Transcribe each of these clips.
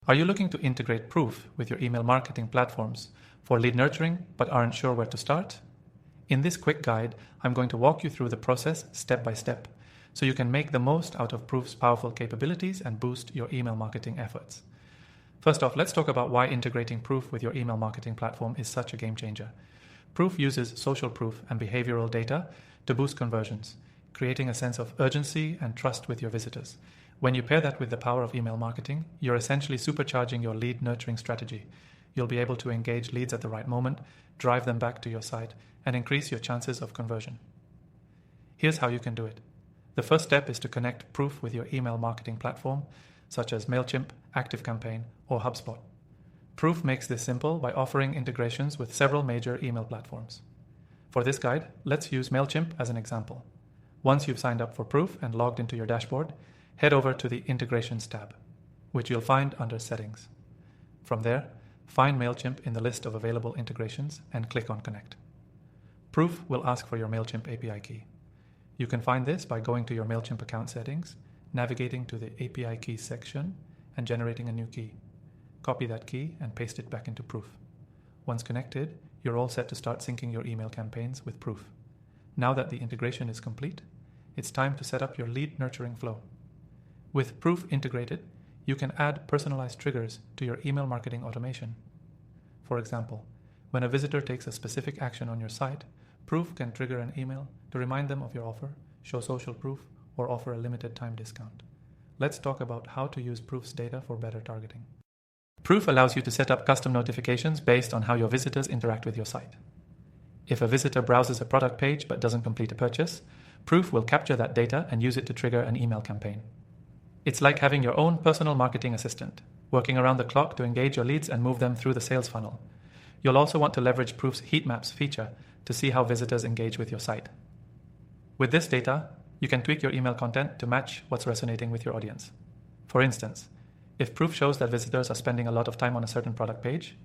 Are you looking to integrate Proof with your email marketing platforms for lead nurturing but aren't sure where to start? In this quick guide, I'm going to walk you through the process step by step so you can make the most out of Proof's powerful capabilities and boost your email marketing efforts. First off, let's talk about why integrating Proof with your email marketing platform is such a game changer. Proof uses social proof and behavioral data to boost conversions, creating a sense of urgency and trust with your visitors. When you pair that with the power of email marketing, you're essentially supercharging your lead nurturing strategy. You'll be able to engage leads at the right moment, drive them back to your site, and increase your chances of conversion. Here's how you can do it. The first step is to connect Proof with your email marketing platform, such as MailChimp, ActiveCampaign, or HubSpot. Proof makes this simple by offering integrations with several major email platforms. For this guide, let's use MailChimp as an example. Once you've signed up for Proof and logged into your dashboard, head over to the Integrations tab, which you'll find under Settings. From there, find MailChimp in the list of available integrations and click on Connect. Proof will ask for your MailChimp API key. You can find this by going to your MailChimp account settings, navigating to the API key section, and generating a new key. Copy that key and paste it back into Proof. Once connected, you're all set to start syncing your email campaigns with Proof. Now that the integration is complete, it's time to set up your lead nurturing flow. With Proof integrated, you can add personalized triggers to your email marketing automation. For example, when a visitor takes a specific action on your site, Proof can trigger an email to remind them of your offer, show social proof, or offer a limited time discount. Let's talk about how to use Proof's data for better targeting. Proof allows you to set up custom notifications based on how your visitors interact with your site. If a visitor browses a product page but doesn't complete a purchase, Proof will capture that data and use it to trigger an email campaign. It's like having your own personal marketing assistant, working around the clock to engage your leads and move them through the sales funnel. You'll also want to leverage Proof's heat maps feature to see how visitors engage with your site. With this data, you can tweak your email content to match what's resonating with your audience. For instance, if Proof shows that visitors are spending a lot of time on a certain product page,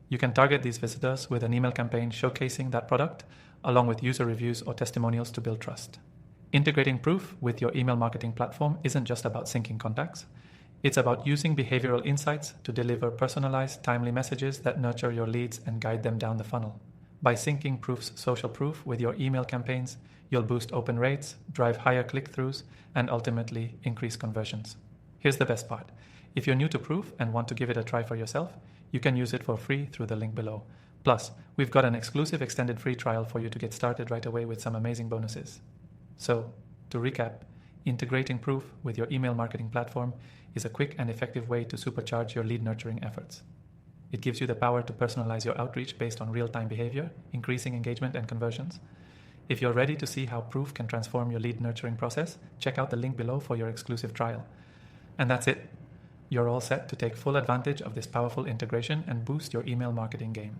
you can target these visitors with an email campaign showcasing that product, along with user reviews or testimonials to build trust. Integrating Proof with your email marketing platform isn't just about syncing contacts. It's about using behavioral insights to deliver personalized, timely messages that nurture your leads and guide them down the funnel. By syncing Proof's social proof with your email campaigns, you'll boost open rates, drive higher click-throughs, and ultimately increase conversions. Here's the best part. If you're new to Proof and want to give it a try for yourself, you can use it for free through the link below. Plus, we've got an exclusive extended free trial for you to get started right away with some amazing bonuses. So, to recap, integrating Proof with your email marketing platform is a quick and effective way to supercharge your lead nurturing efforts. It gives you the power to personalize your outreach based on real-time behavior, increasing engagement and conversions. If you're ready to see how Proof can transform your lead nurturing process, check out the link below for your exclusive trial. And that's it. You're all set to take full advantage of this powerful integration and boost your email marketing game.